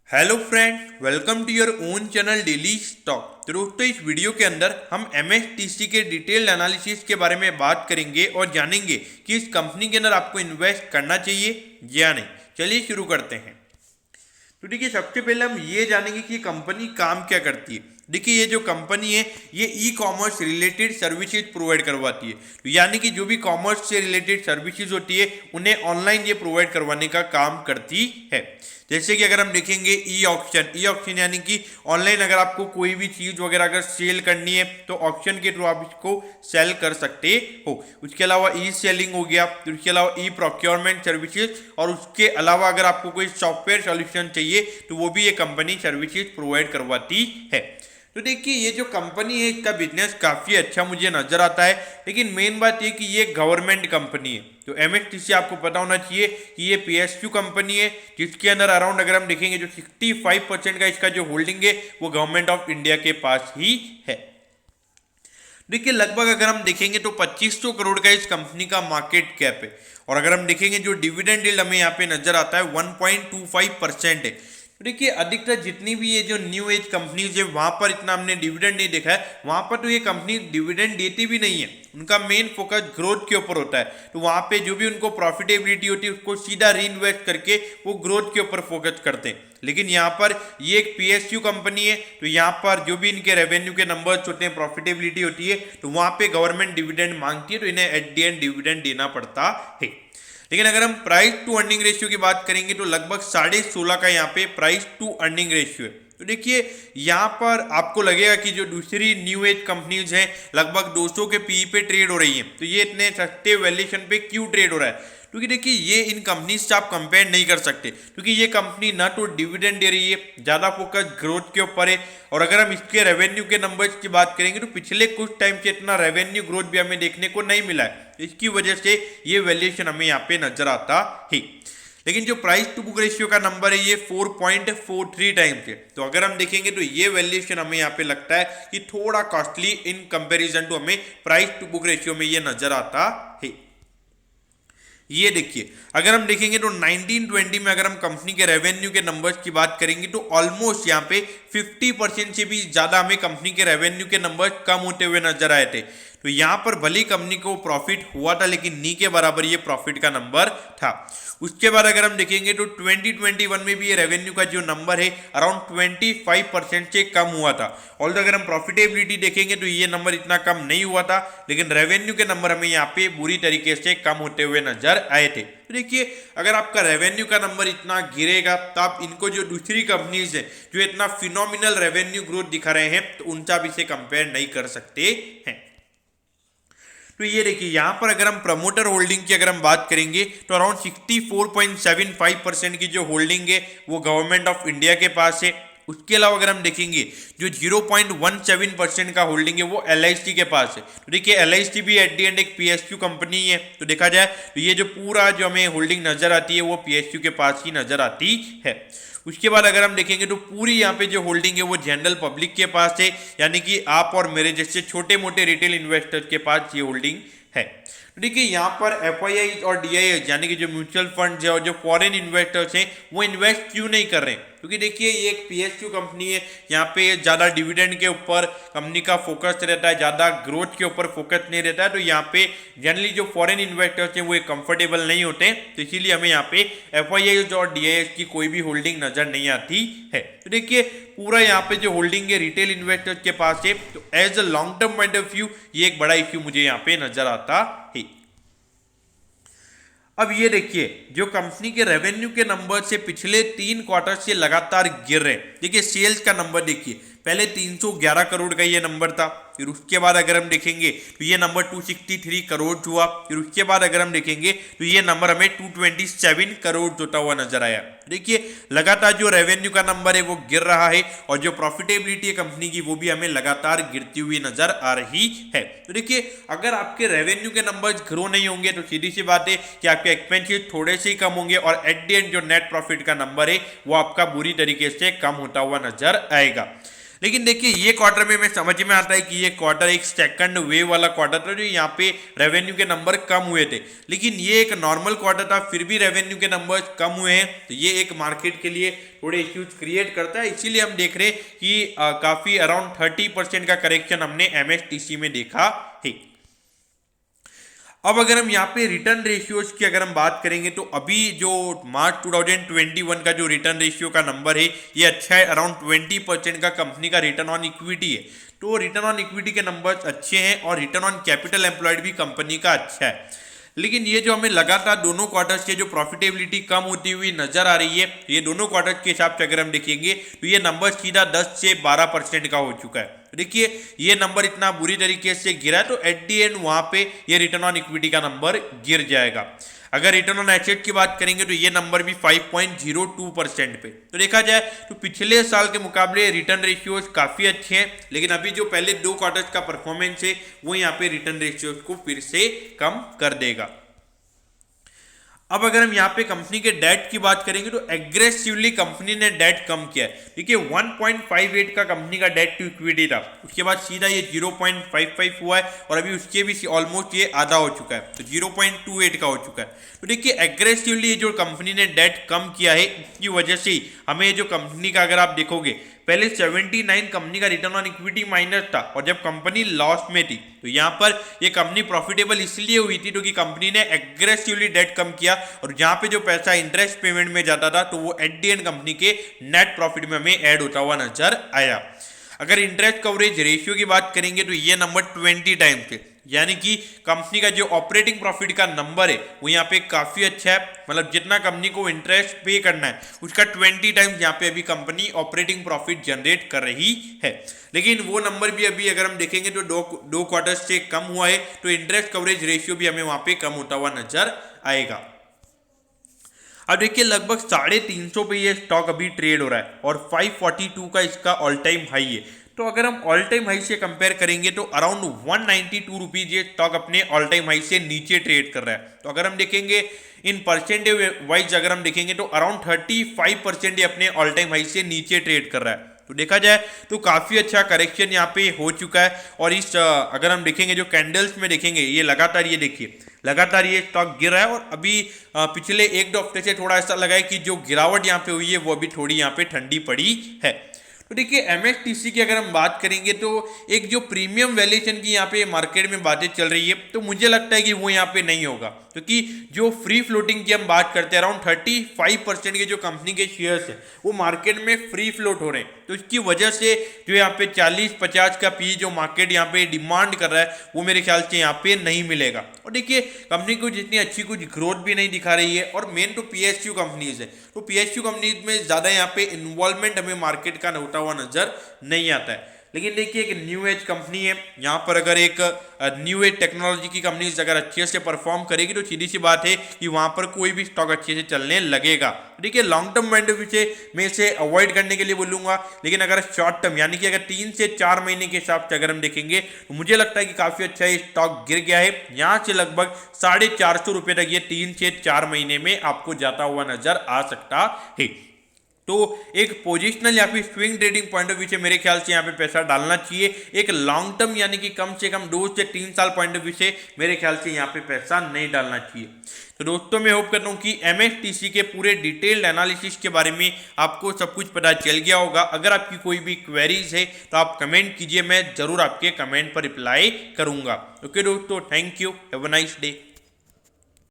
Hello friend, welcome to your own channel Daily Stock. तो दोस्तों, इस वीडियो के अंदर हम एमएसटीसी के डिटेल्ड एनालिसिस के बारे में बात करेंगे और जानेंगे कि इस कंपनी के अंदर आपको इन्वेस्ट करना चाहिए या नहीं। चलिए शुरू करते हैं। तो देखिए, सबसे पहले हम ये जानेंगे कि ये कंपनी काम क्या करती है। देखिए, ये जो कंपनी है ये e commerce related services provide करवाती है। तो यानी कि जो भी कॉमर्स से रिलेटेड सर्विसेज होती है उन्हें ऑनलाइन ये प्रोवाइड करवाने का काम करती है। जैसे कि अगर हम देखेंगे ई ऑक्शन यानी कि ऑनलाइन अगर आपको कोई भी चीज़ वगैरह अगर सेल करनी है तो ऑक्शन के थ्रू आप इसको सेल कर सकते हो। उसके अलावा ई सेलिंग हो गया, तो उसके अलावा ई प्रोक्योरमेंट सर्विसेज, और उसके अलावा अगर आपको कोई सॉफ्टवेयर सॉल्यूशन चाहिए तो वो भी ये कंपनी सर्विसेज प्रोवाइड करवाती है। तो देखिए, ये जो कंपनी है इसका बिजनेस काफ़ी अच्छा मुझे नजर आता है, लेकिन मेन बात ये कि ये गवर्नमेंट कंपनी है। तो एमएसटीसी आपको पता होना चाहिए कि ये पीएसयू कंपनी है, जिसके अंदर अराउंड अगर हम देखेंगे जो 65% का इसका जो होल्डिंग है वो गवर्नमेंट ऑफ इंडिया के पास ही है। देखिए, लगभग अगर हम देखेंगे तो 2500 करोड़ का इस कंपनी का मार्केट कैप है, और अगर हम देखेंगे जो डिविडेंड यील्ड हमें यहाँ पे नजर आता है 1.25% है। तो देखिए, अधिकतर जितनी भी ये जो न्यू एज कंपनीज है वहां पर इतना हमने डिविडेंड नहीं देखा है। वहां पर तो ये कंपनी डिविडेंड देती भी नहीं है, उनका मेन फोकस ग्रोथ के ऊपर होता है। तो वहां पे जो भी उनको प्रॉफिटेबिलिटी होती है उसको सीधा री इन्वेस्ट करके वो ग्रोथ के ऊपर फोकस करते हैं। लेकिन यहाँ पर ये एक पीएसयू कंपनी है, तो यहाँ पर जो भी इनके रेवेन्यू के नंबर्स होते हैं, प्रॉफिटेबिलिटी होती है, तो वहां पे गवर्नमेंट डिविडेंड मांगती है, तो इन्हें एट दी एंड डिविडेंड देना पड़ता है। लेकिन अगर हम प्राइस टू अर्निंग रेशियो की बात करेंगे तो लगभग 16.5 का यहाँ पे प्राइस टू अर्निंग रेशियो है। तो देखिए, यहाँ पर आपको लगेगा कि जो दूसरी न्यू एज कंपनीज हैं लगभग 200 के पी पे ट्रेड हो रही हैं, तो ये इतने सस्ते वैल्यूएशन पे क्यों ट्रेड हो रहा है। क्योंकि देखिए, ये इन कंपनीज से आप कंपेयर नहीं कर सकते, क्योंकि ये कंपनी ना तो डिविडेंड दे रही है, ज़्यादा फोकस ग्रोथ के ऊपर है। और अगर हम इसके रेवेन्यू के नंबर्स की बात करेंगे तो पिछले कुछ टाइम से इतना रेवेन्यू ग्रोथ भी हमें देखने को नहीं मिला है, इसकी वजह से ये वैल्यूएशन हमें यहाँ पे नजर आता है। लेकिन जो प्राइस टू बुक रेशियो का नंबर है ये 4.43 टाइम्स है। तो अगर हम देखेंगे तो ये वैल्यूएशन हमें यहाँ पे लगता है कि थोड़ा कॉस्टली इन कंपैरिजन टू हमें प्राइस टू बुक रेशियो में ये नजर आता है। ये देखिए, अगर हम देखेंगे तो 1920 में अगर हम कंपनी के रेवेन्यू के नंबर्स की बात करेंगे तो ऑलमोस्ट यहाँ पे 50% से भी ज्यादा हमें कंपनी के रेवेन्यू के नंबर्स कम होते हुए नजर आए थे। तो यहाँ पर भली कंपनी को प्रॉफिट हुआ था, लेकिन नी के बराबर ये प्रॉफिट का नंबर था। उसके बाद अगर हम देखेंगे तो 2021 में भी ये रेवेन्यू का जो नंबर है अराउंड 25% से कम हुआ था। और अगर हम प्रॉफिटेबिलिटी देखेंगे तो ये नंबर इतना कम नहीं हुआ था, लेकिन रेवेन्यू के नंबर हमें यहाँ पे बुरी तरीके से कम होते हुए नजर आए थे। तो देखिए, अगर आपका रेवेन्यू का नंबर इतना गिरेगा तो आप इनको जो दूसरी कंपनीज है जो इतना फिनोमिनल रेवेन्यू ग्रोथ दिखा रहे हैं तो उनका भी से कंपेयर नहीं कर सकते हैं। तो ये देखिए, यहाँ पर अगर हम प्रमोटर होल्डिंग की अगर हम बात करेंगे तो अराउंड 64.75% की जो होल्डिंग है वो गवर्नमेंट ऑफ इंडिया के पास है। उसके अलावा अगर हम देखेंगे जो 0.17% का होल्डिंग है वो एलआईसी के पास है। तो देखिए, एलआईसी भी एट दी एंड एक पीएसयू कंपनी है, तो देखा जाए तो ये जो पूरा जो हमें होल्डिंग नजर आती है वो पीएसयू के पास ही नजर आती है। उसके बाद अगर हम देखेंगे तो पूरी यहाँ पे जो होल्डिंग है वो जनरल पब्लिक के पास है, यानी कि आप और मेरे जैसे छोटे मोटे रिटेल इन्वेस्टर्स के पास ये होल्डिंग है। तो देखिए, यहाँ पर एफआईआई और डीआईआई यानी कि जो म्यूचुअल फंड है और जो फॉरेन इन्वेस्टर्स हैं वो इन्वेस्ट क्यों नहीं कर रहे हैं, क्योंकि देखिए ये एक पीएसयू कंपनी है, यहाँ पे ज़्यादा डिविडेंड के ऊपर कंपनी का फोकस रहता है, ज़्यादा ग्रोथ के ऊपर फोकस नहीं रहता है। तो यहाँ पे जनरली जो फॉरेन इन्वेस्टर्स हैं वो कंफर्टेबल नहीं होते, तो इसीलिए हमें यहाँ पे एफआईआई और डीआईआई की कोई भी होल्डिंग नजर नहीं आती है। तो देखिए, पूरा यहाँ पे जो होल्डिंग है रिटेल इन्वेस्टर्स के पास है, तो as a long term point of view ये एक बड़ा इश्यू मुझे यहाँ पे नजर आता है। अब ये देखिए, जो कंपनी के रेवेन्यू के नंबर से पिछले 3 क्वार्टर से लगातार गिर रहे हैं। देखिए, सेल्स का नंबर देखिए, पहले 311 करोड़ का ये नंबर था, फिर उसके बाद अगर हम देखेंगे तो ये नंबर 263 करोड़ हुआ, फिर उसके बाद अगर हम देखेंगे तो ये नंबर हमें 227 करोड़ होता हुआ नजर आया। देखिए, लगातार जो रेवेन्यू का नंबर है वो गिर रहा है, और जो प्रॉफिटेबिलिटी है कंपनी की वो भी हमें लगातार गिरती हुई नजर आ रही है। तो देखिए, अगर आपके रेवेन्यू के नंबर ग्रो नहीं होंगे तो सीधी सी बात है कि आपके एक्सपेंसेस थोड़े से ही कम होंगे, और एट द एंड जो नेट प्रॉफिट का नंबर है वो आपका बुरी तरीके से कम होता हुआ नजर आएगा। लेकिन देखिए ये क्वार्टर में समझ में आता है कि ये क्वार्टर एक सेकंड वेव वाला क्वार्टर था, जो यहाँ पे रेवेन्यू के नंबर कम हुए थे, लेकिन ये एक नॉर्मल क्वार्टर था, फिर भी रेवेन्यू के नंबर कम हुए हैं। तो ये एक मार्केट के लिए थोड़े इश्यूज क्रिएट करता है, इसीलिए हम देख रहे हैं कि काफी अराउंड 30% का करेक्शन हमने MSTC में देखा है। अब अगर हम यहाँ पे रिटर्न रेशियोज की अगर हम बात करेंगे तो अभी जो मार्च 2021 का जो रिटर्न रेशियो का नंबर है ये अच्छा है, अराउंड 20% का कंपनी का रिटर्न ऑन इक्विटी है। तो रिटर्न ऑन इक्विटी के नंबर्स अच्छे हैं और रिटर्न ऑन कैपिटल एम्प्लॉयड भी कंपनी का अच्छा है। लेकिन ये जो हमें लगातार दोनों क्वार्टर्स के जो प्रॉफिटेबिलिटी कम होती हुई नजर आ रही है, ये दोनों क्वार्टर्स के हिसाब से अगर हम देखेंगे तो ये नंबर सीधा 10 से 12% का हो चुका है। देखिए ये नंबर इतना बुरी तरीके से गिरा है, तो एट दी एंड वहां पे ये रिटर्न ऑन इक्विटी का नंबर गिर जाएगा। अगर रिटर्न ऑन एसेट की बात करेंगे तो ये नंबर भी 5.02% पे। तो देखा जाए तो पिछले साल के मुकाबले रिटर्न रेशियोज काफी अच्छे हैं, लेकिन अभी जो पहले 2 क्वार्टर्स का परफॉर्मेंस है वो यहाँ पे रिटर्न रेशियोज को फिर से कम कर देगा। अब अगर हम यहाँ पे कंपनी के डेट की बात करेंगे तो एग्रेसिवली कंपनी ने डेट कम किया है। देखिए 1.58 का कंपनी का डेट टू इक्विटी था, उसके बाद सीधा ये 0.55 हुआ है और अभी उसके भी ऑलमोस्ट ये आधा हो चुका है, तो 0.28 का हो चुका है। तो देखिए एग्रेसिवली ये जो कंपनी ने डेट कम किया है, इसकी वजह से हमें जो कंपनी का अगर आप देखोगे पहले 79 कंपनी का रिटर्न ऑन इक्विटी माइनस था और जब कंपनी लॉस में थी, तो यहाँ पर ये कंपनी प्रॉफिटेबल इसलिए हुई थी क्योंकि कंपनी ने एग्रेसिवली डेट कम किया और जहाँ पे जो पैसा इंटरेस्ट पेमेंट में जाता था तो वो एट दी एंड कंपनी के नेट प्रॉफिट में हमें ऐड होता हुआ नजर आया। अगर इंटरेस्ट कवरेज रेशियो की बात करेंगे तो ये नंबर 20 टाइम्स है, यानी कि कंपनी का जो ऑपरेटिंग प्रॉफिट का नंबर है वो यहाँ पे काफी अच्छा है। मतलब जितना कंपनी को इंटरेस्ट पे करना है उसका 20 टाइम्स यहाँ पे अभी कंपनी ऑपरेटिंग प्रॉफिट जनरेट कर रही है। लेकिन वो नंबर भी अभी अगर हम देखेंगे तो दो क्वार्टर्स से कम हुआ है, तो इंटरेस्ट कवरेज रेशियो भी हमें वहां पे कम होता हुआ नजर आएगा। अब देखिए लगभग 350 पे ये स्टॉक अभी ट्रेड हो रहा है और 542 का इसका ऑल टाइम हाई है। तो अगर हम ऑल टाइम हाई से कंपेयर करेंगे तो अराउंड 192 रुपीज ये स्टॉक अपने ऑल टाइम हाई से नीचे ट्रेड कर रहा है। तो अगर हम देखेंगे इन परसेंटेज वाइज अगर हम देखेंगे तो अराउंड 35% ये अपने ऑल टाइम हाई से नीचे ट्रेड कर रहा है। तो देखा जाए तो काफी अच्छा करेक्शन यहाँ पे हो चुका है और इस अगर हम देखेंगे जो कैंडल्स में देखेंगे ये लगातार ये देखिए लगातार ये स्टॉक गिर रहा है और अभी पिछले 1-2 हफ्ते से थोड़ा ऐसा लगा है कि जो गिरावट यहाँ पे हुई है वो अभी थोड़ी यहाँ पे ठंडी पड़ी है। तो देखिए MSTC की अगर हम बात करेंगे तो एक जो प्रीमियम वैल्यूएशन की यहाँ पे मार्केट में बातें चल रही है, तो मुझे लगता है कि वो यहाँ पे नहीं होगा, क्योंकि जो फ्री फ्लोटिंग की हम बात करते हैं अराउंड 35% के जो कंपनी के शेयर्स हैं वो मार्केट में फ्री फ्लोट हो रहे हैं। तो इसकी वजह से जो यहाँ पे 40-50 का पी जो मार्केट यहाँ पे डिमांड कर रहा है वो मेरे ख्याल से यहाँ पे नहीं मिलेगा। और देखिए कंपनी को जितनी अच्छी कुछ ग्रोथ भी नहीं दिखा रही है और मेन तो PSU कंपनीज है, तो PSU कंपनीज में ज़्यादा यहाँ पे इन्वॉल्वमेंट हमें मार्केट का होता हुआ नजर नहीं आता है। लेकिन देखिए एक न्यू एज कंपनी है, यहाँ पर अगर एक न्यू एज टेक्नोलॉजी की कंपनी अगर अच्छे से परफॉर्म करेगी तो सीधी सी बात है कि वहाँ पर कोई भी स्टॉक अच्छे से चलने लगेगा। देखिए लॉन्ग टर्म बेनिफिट में से अवॉइड करने के लिए बोलूँगा, लेकिन अगर शॉर्ट टर्म यानी कि अगर 3 से 4 महीने के हिसाब से अगर हम देखेंगे तो मुझे लगता है कि काफ़ी अच्छा ये स्टॉक गिर गया है। यहाँ से लगभग 450 रुपये तक ये 3 से 4 महीने में आपको जाता हुआ नजर आ सकता है। तो एक पोजिशनल या फिर swing trading point of view से मेरे ख्याल से यहाँ पे पैसा डालना चाहिए। एक लॉन्ग टर्म यानी कि कम से कम 2 से 3 साल पॉइंट ऑफ व्यू से मेरे ख्याल से यहाँ पे पैसा नहीं डालना चाहिए। तो दोस्तों मैं होप करता हूँ कि MSTC के पूरे डिटेल्ड एनालिसिस के बारे में आपको सब कुछ पता चल गया होगा। अगर आपकी कोई भी क्वेरीज है तो आप कमेंट कीजिए, मैं जरूर आपके कमेंट पर रिप्लाई करूंगा। ओके दोस्तों, thank you, have a nice day.